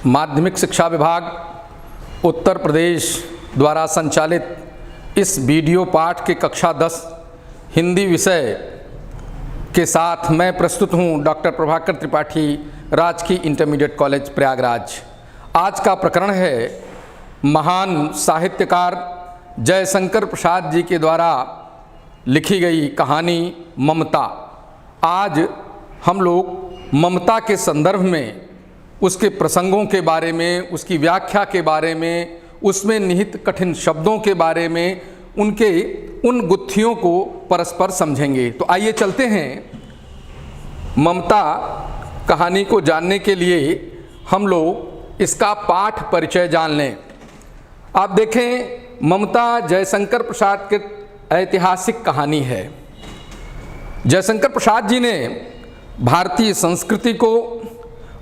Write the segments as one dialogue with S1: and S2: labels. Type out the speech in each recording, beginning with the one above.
S1: माध्यमिक शिक्षा विभाग उत्तर प्रदेश द्वारा संचालित इस वीडियो पाठ के कक्षा 10 हिंदी विषय के साथ मैं प्रस्तुत हूं डॉक्टर प्रभाकर त्रिपाठी, राजकीय इंटरमीडिएट कॉलेज प्रयागराज। आज का प्रकरण है महान साहित्यकार जयशंकर प्रसाद जी के द्वारा लिखी गई कहानी ममता। आज हम लोग ममता के संदर्भ में उसके प्रसंगों के बारे में, उसकी व्याख्या के बारे में, उसमें निहित कठिन शब्दों के बारे में, उनके उन गुत्थियों को परस्पर समझेंगे। तो आइए चलते हैं। ममता कहानी को जानने के लिए हम लोग इसका पाठ परिचय जान लें। आप देखें, ममता जयशंकर प्रसाद के ऐतिहासिक कहानी है। जयशंकर प्रसाद जी ने भारतीय संस्कृति को,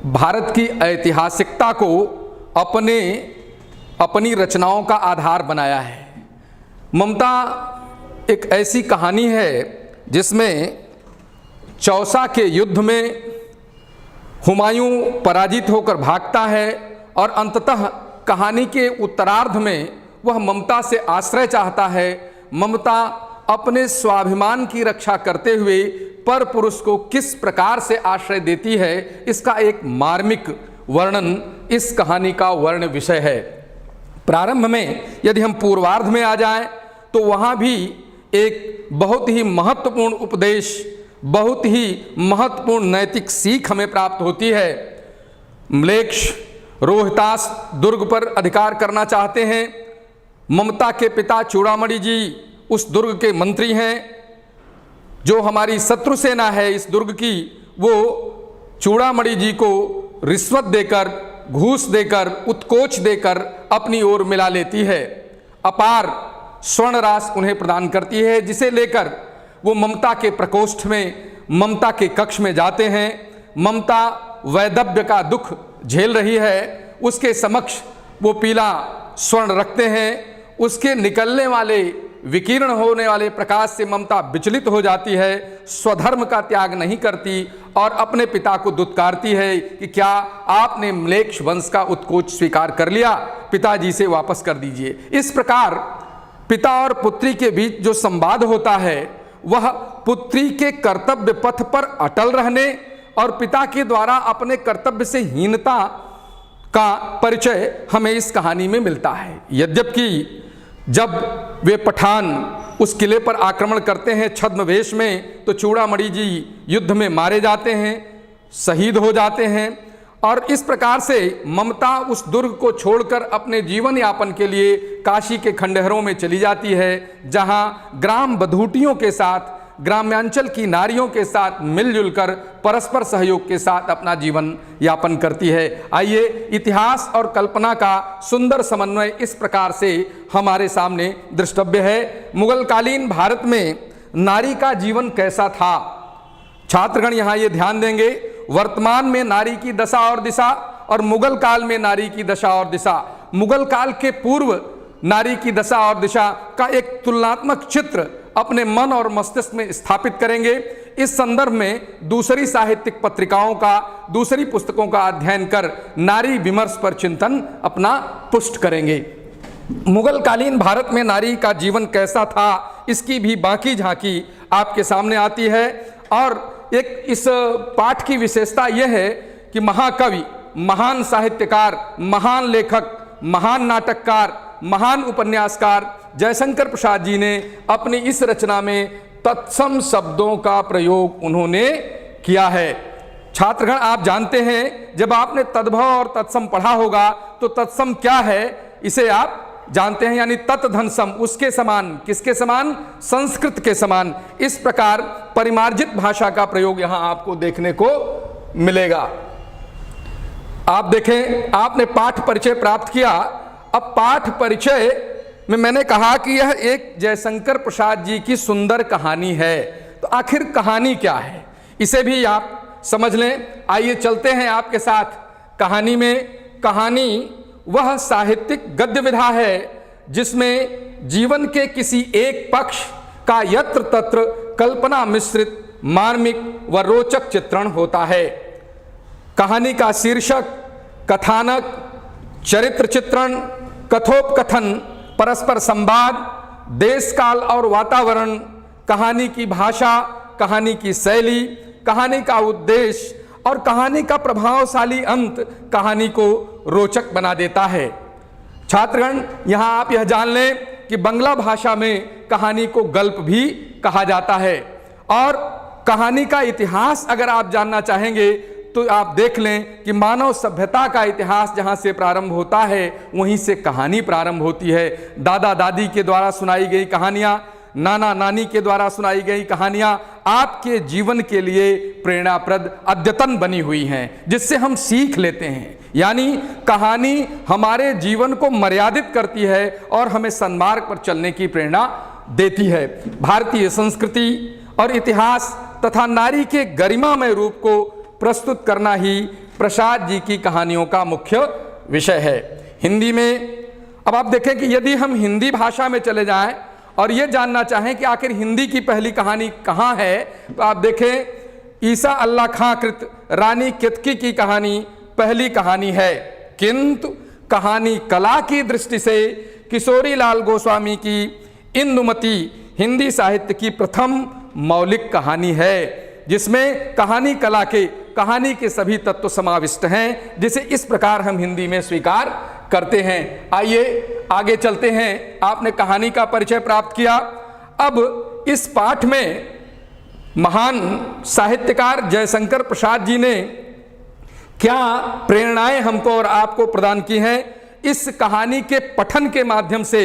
S1: भारत की ऐतिहासिकता को अपनी रचनाओं का आधार बनाया है। ममता एक ऐसी कहानी है जिसमें चौसा के युद्ध में हुमायूं पराजित होकर भागता है और अंततः कहानी के उत्तरार्ध में वह ममता से आश्रय चाहता है। ममता अपने स्वाभिमान की रक्षा करते हुए पर पुरुष को किस प्रकार से आश्रय देती है, इसका एक मार्मिक वर्णन इस कहानी का वर्ण विषय है। प्रारंभ में यदि हम पूर्वार्ध में आ जाएं तो वहाँ भी एक बहुत ही महत्वपूर्ण उपदेश, बहुत ही महत्वपूर्ण नैतिक सीख हमें प्राप्त होती है। म्लेच्छ रोहतास दुर्ग पर अधिकार करना चाहते हैं। ममता के पिता चूड़ामणि जी उस दुर्ग के मंत्री हैं। जो हमारी शत्रु सेना है इस दुर्ग की, वो चूड़ामणि जी को रिश्वत देकर, घूस देकर, उत्कोच देकर अपनी ओर मिला लेती है। अपार स्वर्ण राशि उन्हें प्रदान करती है, जिसे लेकर वो ममता के प्रकोष्ठ में, ममता के कक्ष में जाते हैं। ममता वैधव्य का दुख झेल रही है, उसके समक्ष वो पीला स्वर्ण रखते हैं। उसके निकलने वाले, विकीर्ण होने वाले प्रकाश से ममता विचलित हो जाती है, स्वधर्म का त्याग नहीं करती और अपने पिता को दुत्कारती है कि क्या आपने म्लेच्छ वंश का उत्कोच स्वीकार कर लिया, पिताजी से वापस कर दीजिए। इस प्रकार पिता और पुत्री के बीच जो संवाद होता है वह पुत्री के कर्तव्य पथ पर अटल रहने और पिता के द्वारा अपने कर्तव्य से हीनता का परिचय हमें इस कहानी में मिलता है। यद्यपि जब वे पठान उस किले पर आक्रमण करते हैं छद्मवेश में, तो चूड़ामणि जी युद्ध में मारे जाते हैं, शहीद हो जाते हैं और इस प्रकार से ममता उस दुर्ग को छोड़कर अपने जीवन यापन के लिए काशी के खंडहरों में चली जाती है, जहां ग्राम बधूटियों के साथ, ग्राम्यांचल की नारियों के साथ मिलजुल कर परस्पर सहयोग के साथ अपना जीवन यापन करती है। आइए, इतिहास और कल्पना का सुंदर समन्वय इस प्रकार से हमारे सामने दृष्टव्य है। मुगलकालीन भारत में नारी का जीवन कैसा था? छात्रगण यहाँ ये ध्यान देंगे, वर्तमान में नारी की दशा और दिशा और मुगल काल में नारी की दशा और दिशा, मुगल काल के पूर्व नारी की दशा और दिशा का एक तुलनात्मक चित्र अपने मन और मस्तिष्क में स्थापित करेंगे। इस संदर्भ में दूसरी साहित्यिक पत्रिकाओं का, दूसरी पुस्तकों का अध्ययन कर नारी विमर्श पर चिंतन अपना पुष्ट करेंगे। मुगलकालीन भारत में नारी का जीवन कैसा था, इसकी भी बाकी झांकी आपके सामने आती है। और एक इस पाठ की विशेषता यह है कि महाकवि, महान साहित्यकार, महान लेखक, महान नाटककार, महान उपन्यासकार जयशंकर प्रसाद जी ने अपनी इस रचना में तत्सम शब्दों का प्रयोग उन्होंने किया है। छात्रगण, आप जानते हैं, जब आपने तद्भव और तत्सम पढ़ा होगा तो तत्सम क्या है इसे आप जानते हैं, यानी तत्धनसम, उसके समान। किसके समान? संस्कृत के समान। इस प्रकार परिमार्जित भाषा का प्रयोग यहां आपको देखने को मिलेगा। आप देखें, आपने पाठ परिचय प्राप्त किया। अब पाठ परिचय में मैंने कहा कि यह एक जयशंकर प्रसाद जी की सुंदर कहानी है। तो आखिर कहानी क्या है, इसे भी आप समझ लें। आइए चलते हैं आपके साथ कहानी में। कहानी वह साहित्यिक गद्य विधा है जिसमें जीवन के किसी एक पक्ष का यत्र तत्र कल्पना मिश्रित मार्मिक व रोचक चित्रण होता है। कहानी का शीर्षक कथानक, चरित्र चित्रण, कथोपकथन, परस्पर संवाद, देश काल और वातावरण, कहानी की भाषा, कहानी की शैली, कहानी का उद्देश्य और कहानी का प्रभावशाली अंत कहानी को रोचक बना देता है। छात्रगण, यहाँ आप यह जान लें कि बांग्ला भाषा में कहानी को गल्प भी कहा जाता है और कहानी का इतिहास अगर आप जानना चाहेंगे तो आप देख लें कि मानव सभ्यता का इतिहास जहाँ से प्रारंभ होता है वहीं से कहानी प्रारंभ होती है। दादा दादी के द्वारा सुनाई गई कहानियाँ, नाना नानी के द्वारा सुनाई गई कहानियां आपके जीवन के लिए प्रेरणाप्रद अद्यतन बनी हुई हैं, जिससे हम सीख लेते हैं। यानी कहानी हमारे जीवन को मर्यादित करती है और हमें सन्मार्ग पर चलने की प्रेरणा देती है। भारतीय संस्कृति और इतिहास तथा नारी के गरिमामय रूप को प्रस्तुत करना ही प्रसाद जी की कहानियों का मुख्य विषय है। हिंदी में अब आप देखें कि यदि हम हिंदी भाषा में चले जाएं और ये जानना चाहें कि आखिर हिंदी की पहली कहानी कहाँ है, तो आप देखें ईसा अल्लाह खां कृत रानी केतकी की कहानी पहली कहानी है, किंतु कहानी कला की दृष्टि से किशोरी लाल गोस्वामी की इंदुमती हिंदी साहित्य की प्रथम मौलिक कहानी है, जिसमें कहानी के सभी तत्व समाविष्ट हैं, जिसे इस प्रकार हम हिंदी में स्वीकार करते हैं। आइए आगे चलते हैं। आपने कहानी का परिचय प्राप्त किया। अब इस पाठ में महान साहित्यकार जयशंकर प्रसाद जी ने क्या प्रेरणाएं हमको और आपको प्रदान की हैं, इस कहानी के पठन के माध्यम से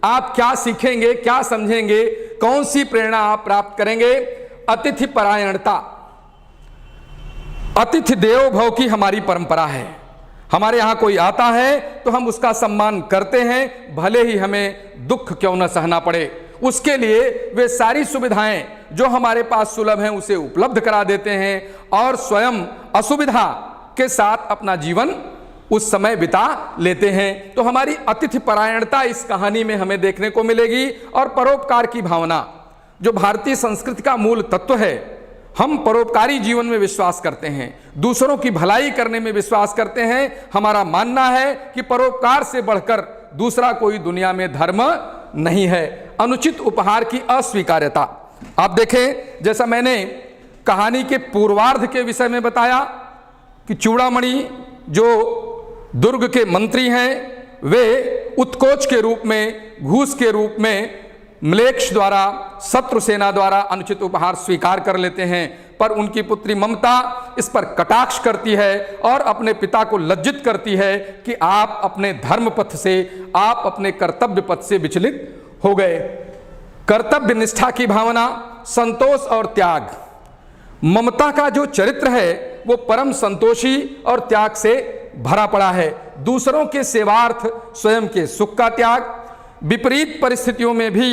S1: आप क्या सीखेंगे, क्या समझेंगे, कौन सी प्रेरणा आप प्राप्त करेंगे। अतिथि परायणता, अतिथि देवो भव की हमारी परंपरा है। हमारे यहाँ कोई आता है तो हम उसका सम्मान करते हैं, भले ही हमें दुख क्यों न सहना पड़े। उसके लिए वे सारी सुविधाएं जो हमारे पास सुलभ हैं उसे उपलब्ध करा देते हैं और स्वयं असुविधा के साथ अपना जीवन उस समय बिता लेते हैं। तो हमारी अतिथि परायणता इस कहानी में हमें देखने को मिलेगी और परोपकार की भावना जो भारतीय संस्कृति का मूल तत्व है। हम परोपकारी जीवन में विश्वास करते हैं, दूसरों की भलाई करने में विश्वास करते हैं। हमारा मानना है कि परोपकार से बढ़कर दूसरा कोई दुनिया में धर्म नहीं है। अनुचित उपहार की अस्वीकार्यता, आप देखें जैसा मैंने कहानी के पूर्वार्ध के विषय में बताया कि चूड़ामणि जो दुर्ग के मंत्री हैं वे उत्कोच के रूप में, घूस के रूप में म्लेच्छ द्वारा, शत्रु सेना द्वारा अनुचित उपहार स्वीकार कर लेते हैं, पर उनकी पुत्री ममता इस पर कटाक्ष करती है और अपने पिता को लज्जित करती है कि आप अपने धर्म पथ से, आप अपने कर्तव्य पथ से विचलित हो गए। कर्तव्य निष्ठा की भावना, संतोष और त्याग, ममता का जो चरित्र है वो परम संतोषी और त्याग से भरा पड़ा है। दूसरों के सेवार्थ स्वयं के सुख का त्याग, विपरीत परिस्थितियों में भी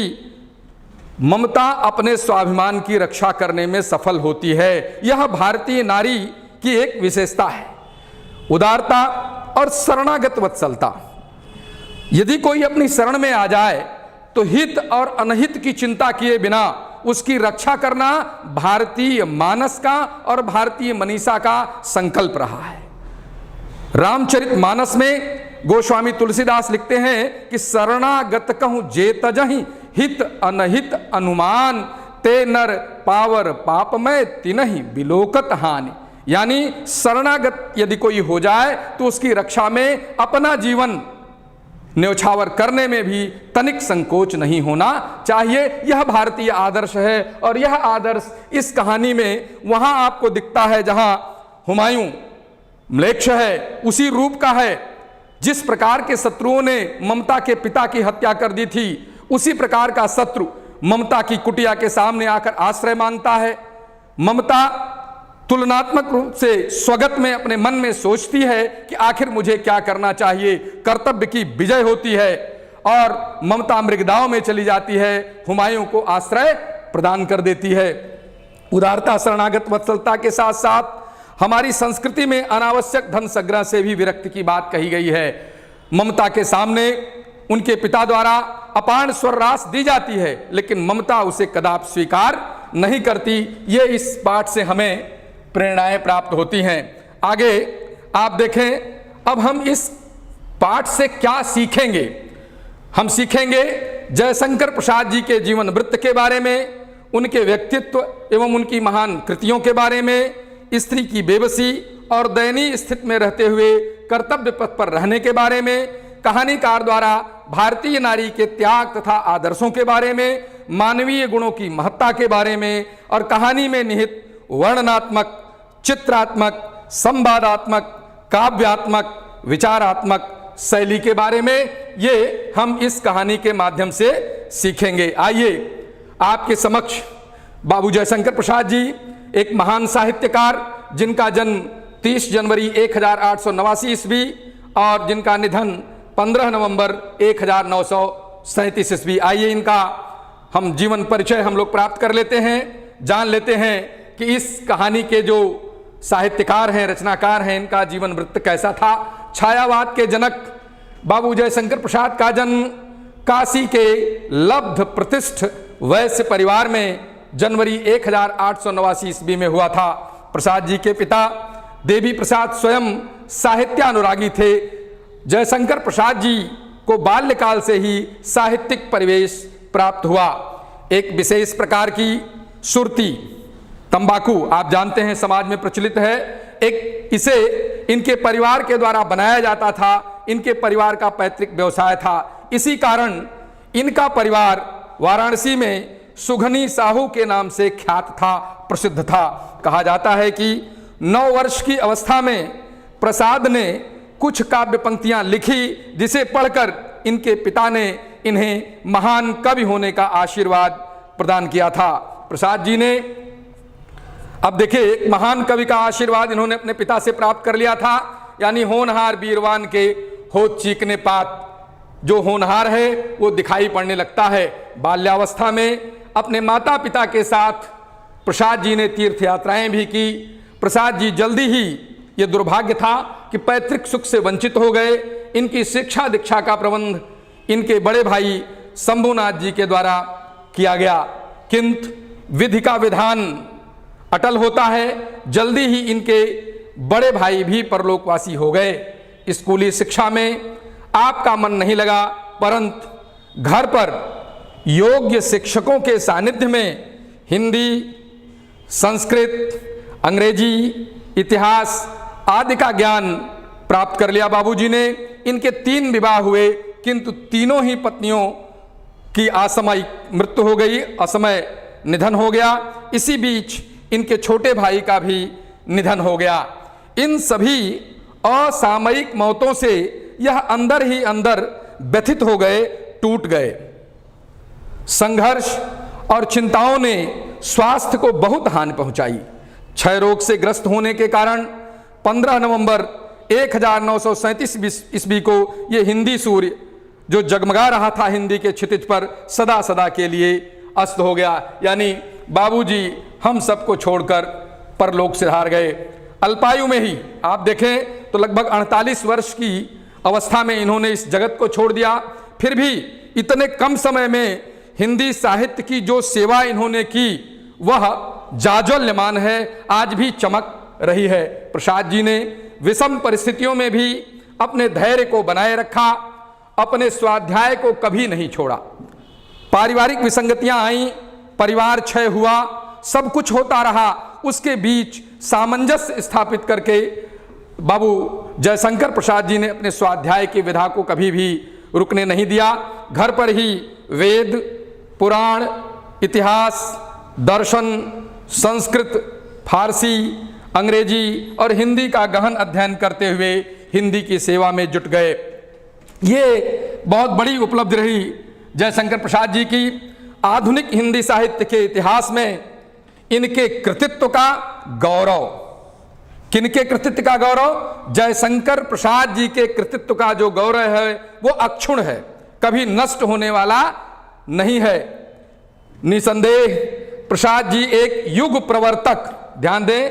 S1: ममता अपने स्वाभिमान की रक्षा करने में सफल होती है। यह भारतीय नारी की एक विशेषता है। उदारता और शरणागत वत्सलता, यदि कोई अपनी शरण में आ जाए तो हित और अनहित की चिंता किए बिना उसकी रक्षा करना भारतीय मानस का और भारतीय मनीषा का संकल्प रहा है। रामचरितमानस में गोस्वामी तुलसीदास लिखते हैं कि शरणागत कहूं जे तजहि हित अनहित अनुमान, ते नर पावर पापमय तिनहि बिलोकत हानि। यानी शरणागत यदि कोई हो जाए तो उसकी रक्षा में अपना जीवन न्यौछावर करने में भी तनिक संकोच नहीं होना चाहिए। यह भारतीय आदर्श है और यह आदर्श इस कहानी में वहां आपको दिखता है जहां हुमायूं म्लेच्छ है, उसी रूप का है। जिस प्रकार के शत्रुओं ने ममता के पिता की हत्या कर दी थी, उसी प्रकार का शत्रु ममता की कुटिया के सामने आकर आश्रय मांगता है। ममता तुलनात्मक रूप से स्वगत में अपने मन में सोचती है कि आखिर मुझे क्या करना चाहिए। कर्तव्य की विजय होती है और ममता मृगदाव में चली जाती है, हुमायूं को आश्रय प्रदान कर देती है। उदारता, शरणागत वत्सलता के साथ साथ हमारी संस्कृति में अनावश्यक धन संग्रह से भी विरक्ति की बात कही गई है। ममता के सामने उनके पिता द्वारा अपार स्वरास दी जाती है, लेकिन ममता उसे कदापि स्वीकार नहीं करती। ये इस पाठ से हमें प्रेरणाएं प्राप्त होती हैं। आगे आप देखें, अब हम इस पाठ से क्या सीखेंगे? हम सीखेंगे जयशंकर प्रसाद जी के जीवन वृत्त के बारे में, उनके व्यक्तित्व एवं उनकी महान कृतियों के बारे में, स्त्री की बेबसी और दयनीय स्थिति में रहते हुए कर्तव्य पथ पर रहने के बारे में, कहानीकार द्वारा भारतीय नारी के त्याग तथा आदर्शों के बारे में, मानवीय गुणों की महत्ता के बारे में और कहानी में निहित वर्णनात्मक, चित्रात्मक, संवादात्मक, काव्यात्मक, विचारात्मक शैली के बारे में ये हम इस कहानी के माध्यम से सीखेंगे। आइए आपके समक्ष बाबू जयशंकर प्रसाद जी, एक महान साहित्यकार जिनका जन्म 30 जनवरी 1889 ईस्वी और जिनका निधन 15 नवंबर 1937 ईस्वी। आइए इनका हम जीवन परिचय हम लोग प्राप्त कर लेते हैं, जान लेते हैं कि इस कहानी के जो साहित्यकार हैं, रचनाकार हैं, इनका जीवन वृत्त कैसा था। छायावाद के जनक बाबू जयशंकर प्रसाद का जन्म काशी के लब्ध प्रतिष्ठ वैश्य परिवार में जनवरी 1889 ईस्वी में हुआ था। प्रसाद जी के पिता देवी प्रसाद स्वयं साहित्यानुरागी थे। जयशंकर प्रसाद जी को बाल्यकाल से ही साहित्यिक परिवेश प्राप्त हुआ। एक विशेष प्रकार की सुरती, तंबाकू आप जानते हैं समाज में प्रचलित है, एक इसे इनके परिवार के द्वारा बनाया जाता था। इनके परिवार का पैतृक व्यवसाय था। इसी कारण इनका परिवार वाराणसी में सुघनी साहू के नाम से ख्यात था, प्रसिद्ध था। कहा जाता है कि 9 वर्ष की अवस्था में प्रसाद ने कुछ काव्य पंक्तियां लिखी, जिसे पढ़कर इनके पिता ने इन्हें महान कवि होने का आशीर्वाद प्रदान किया था। प्रसाद जी ने, अब देखिए, एक महान कवि का आशीर्वाद इन्होंने अपने पिता से प्राप्त कर लिया था, यानी होनहार बीरवान के होत चीकने पात। जो होनहार है वो दिखाई पड़ने लगता है। बाल्यावस्था में अपने माता पिता के साथ प्रसाद जी ने तीर्थ यात्राएं भी की। प्रसाद जी जल्दी ही, ये दुर्भाग्य था कि पैतृक सुख से वंचित हो गए। इनकी शिक्षा दीक्षा का प्रबंध इनके बड़े भाई शंभुनाथ जी के द्वारा किया गया, किंतु विधि का विधान अटल होता है। जल्दी ही इनके बड़े भाई भी परलोकवासी हो गए। स्कूली शिक्षा में आपका मन नहीं लगा, परंतु घर पर योग्य शिक्षकों के सानिध्य में हिंदी, संस्कृत, अंग्रेजी, इतिहास आदि का ज्ञान प्राप्त कर लिया बाबूजी ने। इनके 3 विवाह हुए, किंतु तीनों ही पत्नियों की असामयिक मृत्यु हो गई, असमय निधन हो गया। इसी बीच इनके छोटे भाई का भी निधन हो गया। इन सभी असामयिक मौतों से यह अंदर ही अंदर व्यथित हो गए, टूट गए। संघर्ष और चिंताओं ने स्वास्थ्य को बहुत हानि पहुंचाई। क्षय रोग से ग्रस्त होने के कारण 15 नवंबर 1937 ईस्वी को यह हिंदी सूर्य जो जगमगा रहा था हिंदी के क्षितिज पर, सदा सदा के लिए अस्त हो गया। यानी बाबूजी हम सबको छोड़कर परलोक से हार गए। अल्पायु में ही आप देखें तो लगभग 48 वर्ष की अवस्था में इन्होंने इस जगत को छोड़ दिया। फिर भी इतने कम समय में हिंदी साहित्य की जो सेवा इन्होंने की वह जाज्वल्यमान है, आज भी चमक रही है। प्रसाद जी ने विषम परिस्थितियों में भी अपने धैर्य को बनाए रखा, अपने स्वाध्याय को कभी नहीं छोड़ा। पारिवारिक विसंगतियां आईं, परिवार क्षय हुआ, सब कुछ होता रहा, उसके बीच सामंजस्य स्थापित करके बाबू जयशंकर प्रसाद जी ने अपने स्वाध्याय की विधा को कभी भी रुकने नहीं दिया। घर पर ही वेद, पुराण, इतिहास, दर्शन, संस्कृत, फारसी, अंग्रेजी और हिंदी का गहन अध्ययन करते हुए हिंदी की सेवा में जुट गए। ये बहुत बड़ी उपलब्धि रही जयशंकर प्रसाद जी की। आधुनिक हिंदी साहित्य के इतिहास में इनके कृतित्व का गौरव, किनके कृतित्व का गौरव? जयशंकर प्रसाद जी के कृतित्व का जो गौरव है वो अक्षुण्ण है, कभी नष्ट होने वाला नहीं है। निसंदेह प्रसाद जी एक युग प्रवर्तक, ध्यान दें,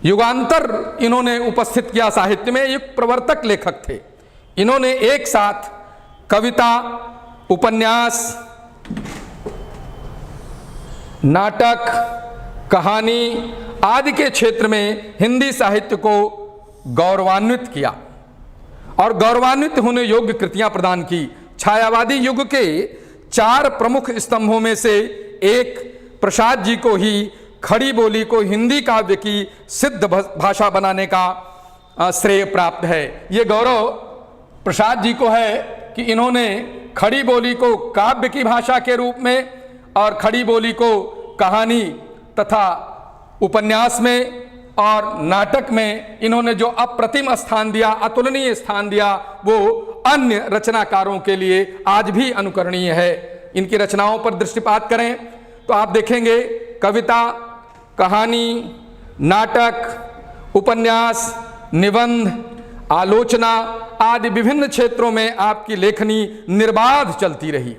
S1: युगांतर इन्होंने उपस्थित किया साहित्य में, युग प्रवर्तक लेखक थे। इन्होंने एक साथ कविता, उपन्यास, नाटक, कहानी आदि के क्षेत्र में हिंदी साहित्य को गौरवान्वित किया। और गौरवान्वित होने योग्य कृतियां प्रदान की। छायावादी युग के 4 प्रमुख स्तंभों में से एक प्रसाद जी को ही खड़ी बोली को हिंदी काव्य की सिद्ध भाषा बनाने का श्रेय प्राप्त है। ये गौरव प्रसाद जी को है कि इन्होंने खड़ी बोली को काव्य की भाषा के रूप में और खड़ी बोली को कहानी तथा उपन्यास में और नाटक में इन्होंने जो अप्रतिम स्थान दिया, अतुलनीय स्थान दिया, वो अन्य रचनाकारों के लिए आज भी अनुकरणीय है। इनकी रचनाओं पर दृष्टिपात करें तो आप देखेंगे कविता, कहानी, नाटक, उपन्यास, निबंध, आलोचना आदि विभिन्न क्षेत्रों में आपकी लेखनी निर्बाध चलती रही।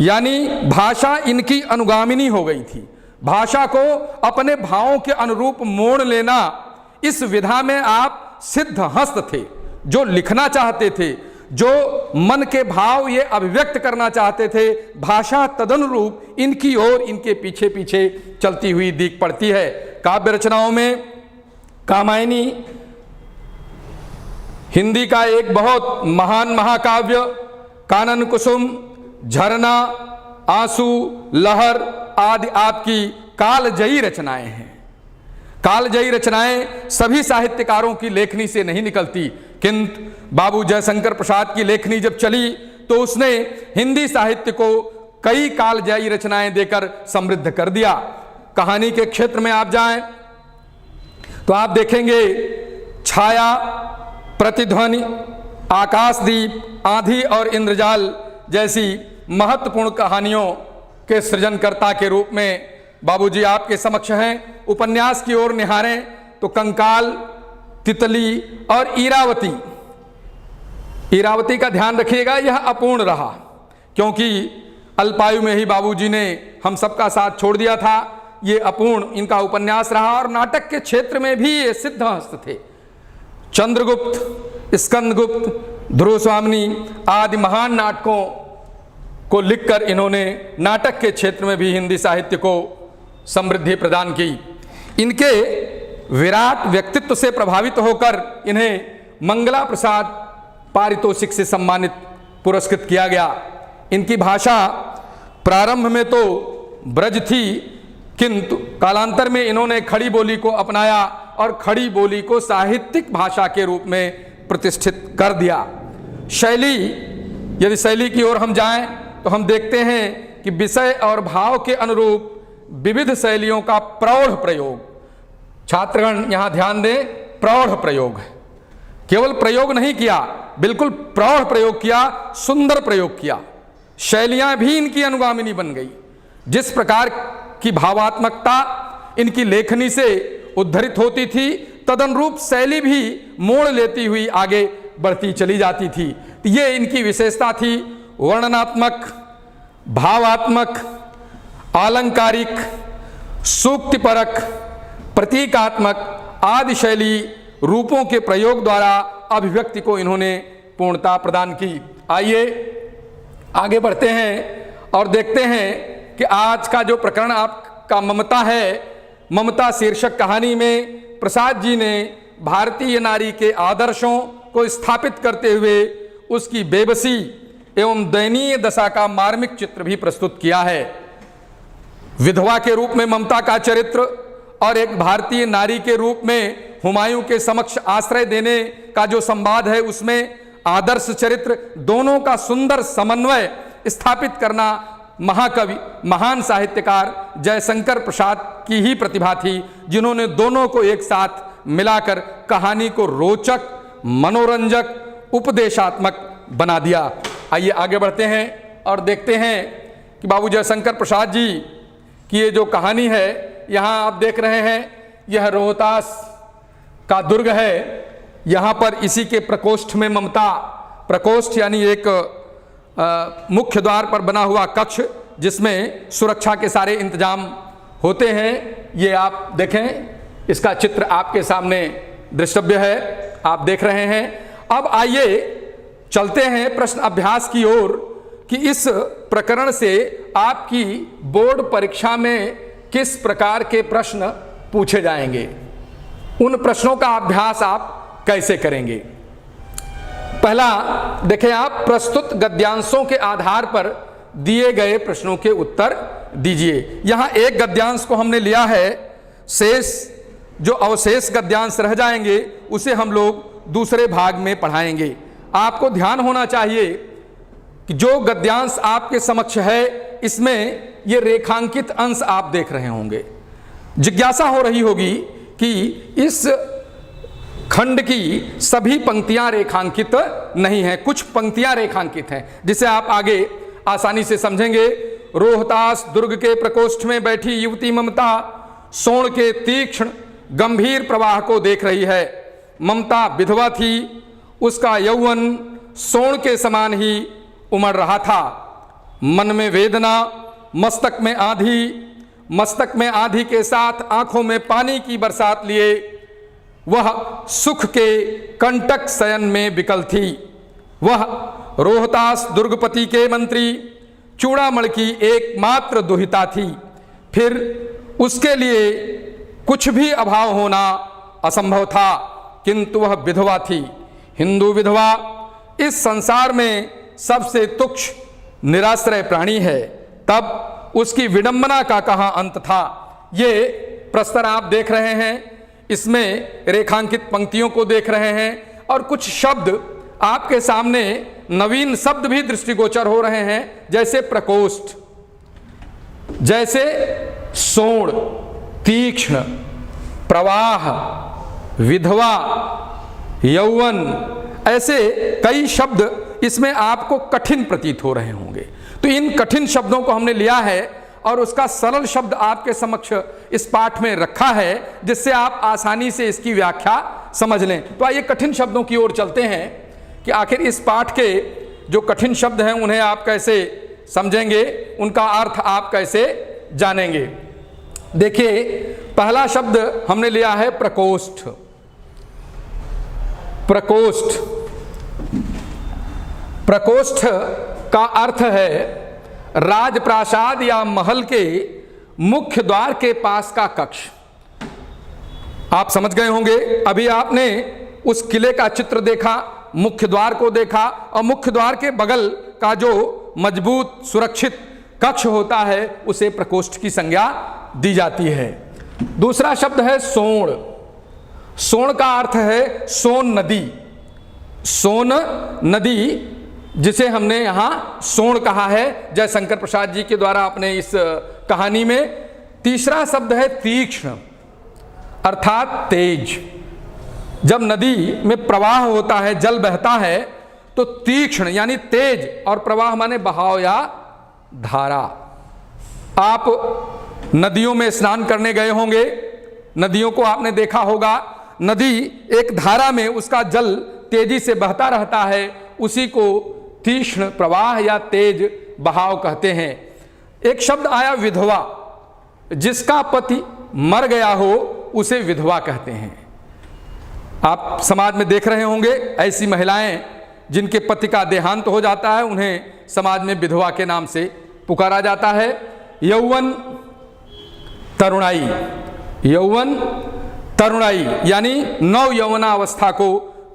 S1: यानी भाषा इनकी अनुगामिनी हो गई थी। भाषा को अपने भावों के अनुरूप मोड़ लेना, इस विधा में आप सिद्ध हस्त थे। जो लिखना चाहते थे, जो मन के भाव ये अभिव्यक्त करना चाहते थे, भाषा तदनुरूप इनकी ओर इनके पीछे पीछे चलती हुई दिख पड़ती है। काव्य रचनाओं में कामायनी हिंदी का एक बहुत महान महाकाव्य, कानन कुसुम, झरना, आंसू, लहर आदि आपकी कालजयी रचनाएं हैं। कालजयी रचनाएं सभी साहित्यकारों की लेखनी से नहीं निकलती, किंतु बाबू जयशंकर प्रसाद की लेखनी जब चली तो उसने हिंदी साहित्य को कई कालजयी रचनाएं देकर समृद्ध कर दिया। कहानी के क्षेत्र में आप जाएं तो आप देखेंगे छाया, प्रतिध्वनि, आकाशदीप, आंधी और इंद्रजाल जैसी महत्वपूर्ण कहानियों के सृजनकर्ता के रूप में बाबूजी आपके समक्ष हैं। उपन्यास की ओर निहारें तो कंकाल, तितली और ईरावती। ईरावती का ध्यान रखिएगा, यह अपूर्ण रहा क्योंकि अल्पायु में ही बाबूजी ने हम सबका साथ छोड़ दिया था। ये अपूर्ण इनका उपन्यास रहा और नाटक के क्षेत्र में भी ये सिद्ध हस्त थे। चंद्रगुप्त, स्कंदगुप्त, ध्रुव स्वामिनी आदि महान नाटकों को लिखकर इन्होंने नाटक के क्षेत्र में भी हिंदी साहित्य को समृद्धि प्रदान की। इनके विराट व्यक्तित्व से प्रभावित होकर इन्हें मंगला प्रसाद पारितोषिक से सम्मानित पुरस्कृत किया गया। इनकी भाषा प्रारंभ में तो ब्रज थी, किंतु कालांतर में इन्होंने खड़ी बोली को अपनाया और खड़ी बोली को साहित्यिक भाषा के रूप में प्रतिष्ठित कर दिया। शैली, यदि शैली की ओर हम जाएं तो हम देखते हैं कि विषय और भाव के अनुरूप विविध शैलियों का प्रौढ़ प्रयोग। छात्रगण यहां ध्यान दें, प्रौढ़ प्रयोग है। केवल प्रयोग नहीं किया, बिल्कुल प्रौढ़ प्रयोग किया, सुंदर प्रयोग किया। शैलियां भी इनकी अनुगामिनी बन गई। जिस प्रकार की भावात्मकता इनकी लेखनी से उद्धरित होती थी, तदनुरूप शैली भी मोड़ लेती हुई आगे बढ़ती चली जाती थी। ये इनकी विशेषता थी। वर्णनात्मक, भावात्मक, आलंकारिक, सूक्तिपरक, प्रतीकात्मक आदि शैली रूपों के प्रयोग द्वारा अभिव्यक्ति को इन्होंने पूर्णता प्रदान की। आइए आगे बढ़ते हैं और देखते हैं कि आज का जो प्रकरण आपका ममता है, ममता शीर्षक कहानी में प्रसाद जी ने भारतीय नारी के आदर्शों को स्थापित करते हुए उसकी बेबसी एवं दयनीय दशा का मार्मिक चित्र भी प्रस्तुत किया है। विधवा के रूप में ममता का चरित्र और एक भारतीय नारी के रूप में हुमायूं के समक्ष आश्रय देने का जो संवाद है, उसमें आदर्श चरित्र दोनों का सुंदर समन्वय स्थापित करना महाकवि, महान साहित्यकार जयशंकर प्रसाद की ही प्रतिभा थी, जिन्होंने दोनों को एक साथ मिलाकर कहानी को रोचक, मनोरंजक, उपदेशात्मक बना दिया। आइए आगे बढ़ते हैं और देखते हैं कि बाबू जयशंकर प्रसाद जी की ये जो कहानी है, यहाँ आप देख रहे हैं, यह रोहतास का दुर्ग है। यहाँ पर इसी के प्रकोष्ठ में ममता, प्रकोष्ठ यानी एक मुख्य द्वार पर बना हुआ कक्ष जिसमें सुरक्षा के सारे इंतजाम होते हैं, ये आप देखें, इसका चित्र आपके सामने दृष्टव्य है, आप देख रहे हैं। अब आइए चलते हैं प्रश्न अभ्यास की ओर कि इस प्रकरण से आपकी बोर्ड परीक्षा में किस प्रकार के प्रश्न पूछे जाएंगे, उन प्रश्नों का अभ्यास आप कैसे करेंगे। पहला देखें आप, प्रस्तुत गद्यांशों के आधार पर दिए गए प्रश्नों के उत्तर दीजिए। यहां एक गद्यांश को हमने लिया है, शेष जो अवशेष गद्यांश रह जाएंगे उसे हम लोग दूसरे भाग में पढ़ाएंगे। आपको ध्यान होना चाहिए कि जो गद्यांश आपके समक्ष है इसमें ये रेखांकित अंश आप देख रहे होंगे। जिज्ञासा हो रही होगी कि इस खंड की सभी पंक्तियां रेखांकित नहीं हैं, कुछ पंक्तियां रेखांकित हैं, जिसे आप आगे आसानी से समझेंगे। रोहतास दुर्ग के प्रकोष्ठ में बैठी युवती ममता सोण के तीक्ष्ण गंभीर प्रवाह को देख रही है। ममता विधवा थी, उसका यौवन सोण के समान ही उमड़ रहा था। मन में वेदना, मस्तक में आंधी के साथ आंखों में पानी की बरसात लिए वह सुख के कंटक शयन में विकल थी। वह रोहतास दुर्गपति के मंत्री चूड़ामण की एकमात्र दुहिता थी। फिर उसके लिए कुछ भी अभाव होना असंभव था, किंतु वह विधवा थी। हिंदू विधवा इस संसार में सबसे तुच्छ निराश्रय प्राणी है, तब उसकी विडंबना का कहाँ अंत था। ये प्रस्तर आप देख रहे हैं, इसमें रेखांकित पंक्तियों को देख रहे हैं और कुछ शब्द आपके सामने नवीन शब्द भी दृष्टिगोचर हो रहे हैं, जैसे प्रकोष्ठ, जैसे सोण, तीक्ष्ण, प्रवाह, विधवा, यौवन, ऐसे कई शब्द इसमें आपको कठिन प्रतीत हो रहे होंगे। तो इन कठिन शब्दों को हमने लिया है और उसका सरल शब्द आपके समक्ष इस पाठ में रखा है, जिससे आप आसानी से इसकी व्याख्या समझ लें। तो आइए कठिन शब्दों की ओर चलते हैं कि आखिर इस पाठ के जो कठिन शब्द हैं उन्हें आप कैसे समझेंगे, उनका अर्थ आप कैसे जानेंगे। देखिए, पहला शब्द हमने लिया है प्रकोष्ठ। प्रकोष्ठ, प्रकोष्ठ का अर्थ है राजप्रासाद या महल के मुख्य द्वार के पास का कक्ष। आप समझ गए होंगे, अभी आपने उस किले का चित्र देखा, मुख्य द्वार को देखा, और मुख्य द्वार के बगल का जो मजबूत सुरक्षित कक्ष होता है उसे प्रकोष्ठ की संज्ञा दी जाती है। दूसरा शब्द है सोण। सोण का अर्थ है सोन नदी। सोन नदी, जिसे हमने यहाँ सोण कहा है जयशंकर प्रसाद जी के द्वारा अपने इस कहानी में। तीसरा शब्द है तीक्ष्ण, अर्थात तेज। जब नदी में प्रवाह होता है, जल बहता है, तो तीक्ष्ण यानी तेज, और प्रवाह माने बहाव या धारा। आप नदियों में स्नान करने गए होंगे, नदियों को आपने देखा होगा। नदी एक धारा में उसका जल तेजी से बहता रहता है, उसी को तीक्ष्ण प्रवाह या तेज बहाव कहते हैं। एक शब्द आया विधवा, जिसका पति मर गया हो उसे विधवा कहते हैं। आप समाज में देख रहे होंगे ऐसी महिलाएं जिनके पति का देहांत हो जाता है, उन्हें समाज में विधवा के नाम से पुकारा जाता है। यौवन, तरुणाई। यौवन, तरुणाई यानी नव यौवनावस्था को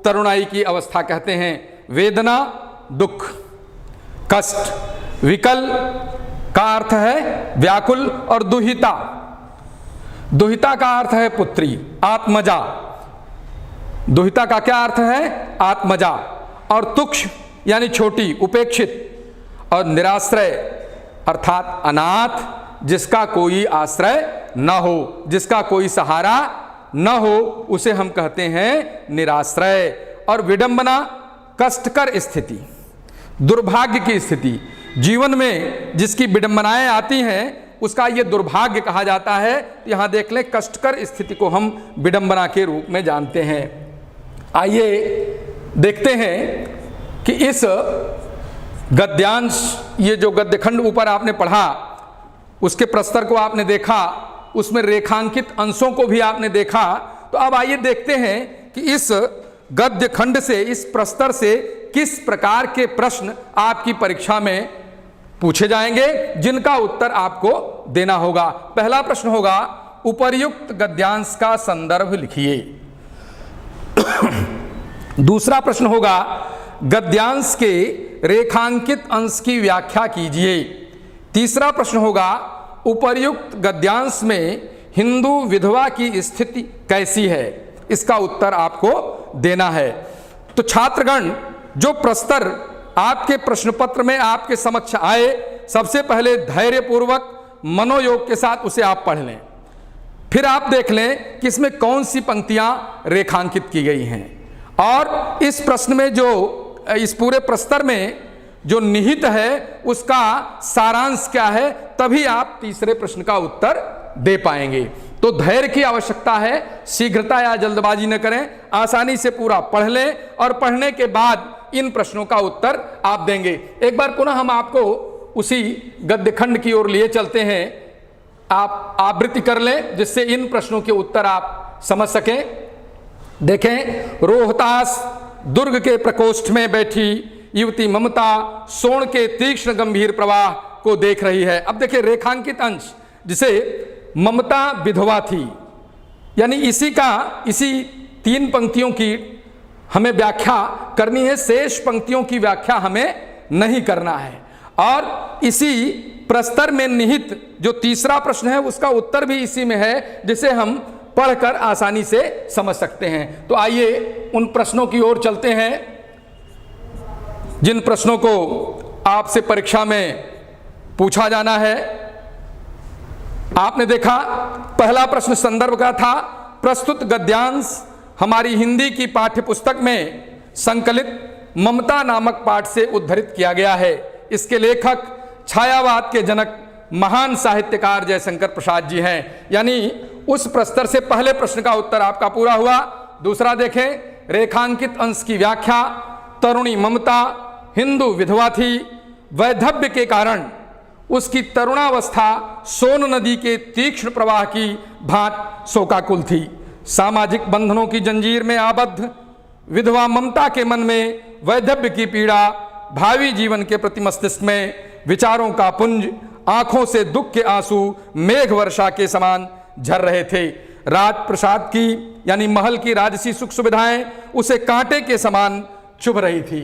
S1: तरुणाई की अवस्था कहते हैं। वेदना, दुख, कष्ट। विकल का अर्थ है व्याकुल, और दुहिता, दुहिता का अर्थ है पुत्री, आत्मजा। दुहिता का क्या अर्थ है? आत्मजा। और तुक्ष यानी छोटी, उपेक्षित। और निराश्रय अर्थात अनाथ, जिसका कोई आश्रय न हो, जिसका कोई सहारा न हो, उसे हम कहते हैं निराश्रय। और विडंबना, कष्टकर स्थिति, दुर्भाग्य की स्थिति। जीवन में जिसकी विडंबनाएं आती हैं उसका ये दुर्भाग्य कहा जाता है। यहाँ देख लें, कष्टकर स्थिति को हम विडंबना के रूप में जानते हैं। आइए देखते हैं कि इस गद्यांश, ये जो गद्यखंड ऊपर आपने पढ़ा, उसके प्रस्तर को आपने देखा, उसमें रेखांकित अंशों को भी आपने देखा। तो अब आइए देखते हैं कि इस गद्य खंड से, इस प्रस्तर से किस प्रकार के प्रश्न आपकी परीक्षा में पूछे जाएंगे, जिनका उत्तर आपको देना होगा। पहला प्रश्न होगा, उपर्युक्त गद्यांश का संदर्भ लिखिए। दूसरा प्रश्न होगा, गद्यांश के रेखांकित अंश की व्याख्या कीजिए। तीसरा प्रश्न होगा, उपर्युक्त गद्यांश में हिंदू विधवा की स्थिति कैसी है? इसका उत्तर आपको देना है। तो छात्रगण, जो प्रस्तर आपके प्रश्न पत्र में आपके समक्ष आए, सबसे पहले धैर्यपूर्वक मनोयोग के साथ उसे आप पढ़ लें। फिर आप देख लें कि इसमें कौन सी पंक्तियां रेखांकित की गई हैं, और इस प्रश्न में जो, इस पूरे प्रस्तर में जो निहित है उसका सारांश क्या है, तभी आप तीसरे प्रश्न का उत्तर दे पाएंगे। तो धैर्य की आवश्यकता है, शीघ्रता या जल्दबाजी न करें, आसानी से पूरा पढ़ लें और पढ़ने के बाद इन प्रश्नों का उत्तर आप देंगे। एक बार पुनः हम आपको उसी गद्य खंड की ओर लिए चलते हैं, आप आवृत्ति कर लें जिससे इन प्रश्नों के उत्तर आप समझ सकें। देखें, रोहतास दुर्ग के प्रकोष्ठ में बैठी युवती ममता सोन के तीक्ष्ण गंभीर प्रवाह को देख रही है। अब देखिए, रेखांकित अंश, जिसे ममता विधवा थी, यानी इसी 3 पंक्तियों की हमें व्याख्या करनी है, शेष पंक्तियों की व्याख्या हमें नहीं करना है। और इसी प्रस्तर में निहित जो तीसरा प्रश्न है उसका उत्तर भी इसी में है, जिसे हम पढ़कर आसानी से समझ सकते हैं। तो आइए उन प्रश्नों की ओर चलते हैं जिन प्रश्नों को आपसे परीक्षा में पूछा जाना है। आपने देखा, पहला प्रश्न संदर्भ का था, प्रस्तुत गद्यांश हमारी हिंदी की पाठ्य पुस्तक में संकलित ममता नामक पाठ से उद्धृत किया गया है। इसके लेखक छायावाद के जनक महान साहित्यकार जयशंकर प्रसाद जी हैं। यानी उस प्रस्तर से पहले प्रश्न का उत्तर आपका पूरा हुआ। दूसरा देखें, रेखांकित अंश की व्याख्या, तरुणी ममता हिंदू विधवा थी, वैधव्य के कारण उसकी तरुणावस्था सोन नदी के तीक्ष्ण प्रवाह की भांति शोकाकुल थी। सामाजिक बंधनों की जंजीर में आबद्ध विधवा ममता के मन में वैधव्य की पीड़ा, भावी जीवन के प्रति मस्तिष्क में विचारों का पुंज, आंखों से दुख के आंसू मेघ वर्षा के समान झर रहे थे। राजप्रसाद की यानी महल की राजसी सुख सुविधाएं उसे कांटे के समान चुभ रही थी।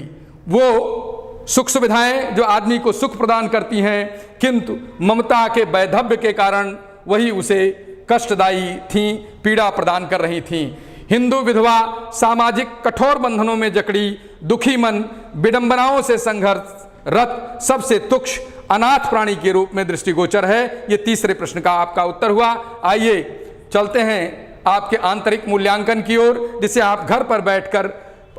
S1: वो सुख सुविधाएं जो आदमी को सुख प्रदान करती हैं, किंतु ममता के वैधव्य के कारण वही उसे कष्टदायी थीं, पीड़ा प्रदान कर रही थीं। हिंदू विधवा सामाजिक कठोर बंधनों में जकड़ी, दुखी मन, विडंबनाओं से संघर्षरत, सबसे तुच्छ अनाथ प्राणी के रूप में दृष्टिगोचर है। ये तीसरे प्रश्न का आपका उत्तर हुआ। आइए चलते हैं आपके आंतरिक मूल्यांकन की ओर, जिसे आप घर पर बैठकर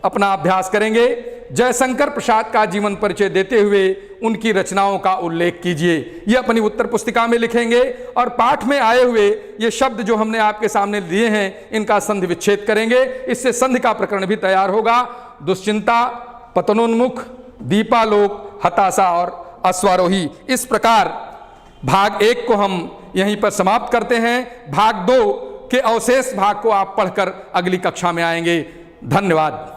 S1: अपना अभ्यास करेंगे। जयशंकर प्रसाद का जीवन परिचय देते हुए उनकी रचनाओं का उल्लेख कीजिए। ये अपनी उत्तर पुस्तिका में लिखेंगे और पाठ में आए हुए ये शब्द जो हमने आपके सामने दिए हैं, इनका संधि विच्छेद करेंगे। इससे संधि का प्रकरण भी तैयार होगा। दुश्चिंता, पतनोन्मुख, दीपालोक, हताशा और अश्वारोही। इस प्रकार भाग 1 को हम यहीं पर समाप्त करते हैं। भाग 2 के अवशेष भाग को आप पढ़कर अगली कक्षा में आएंगे। धन्यवाद।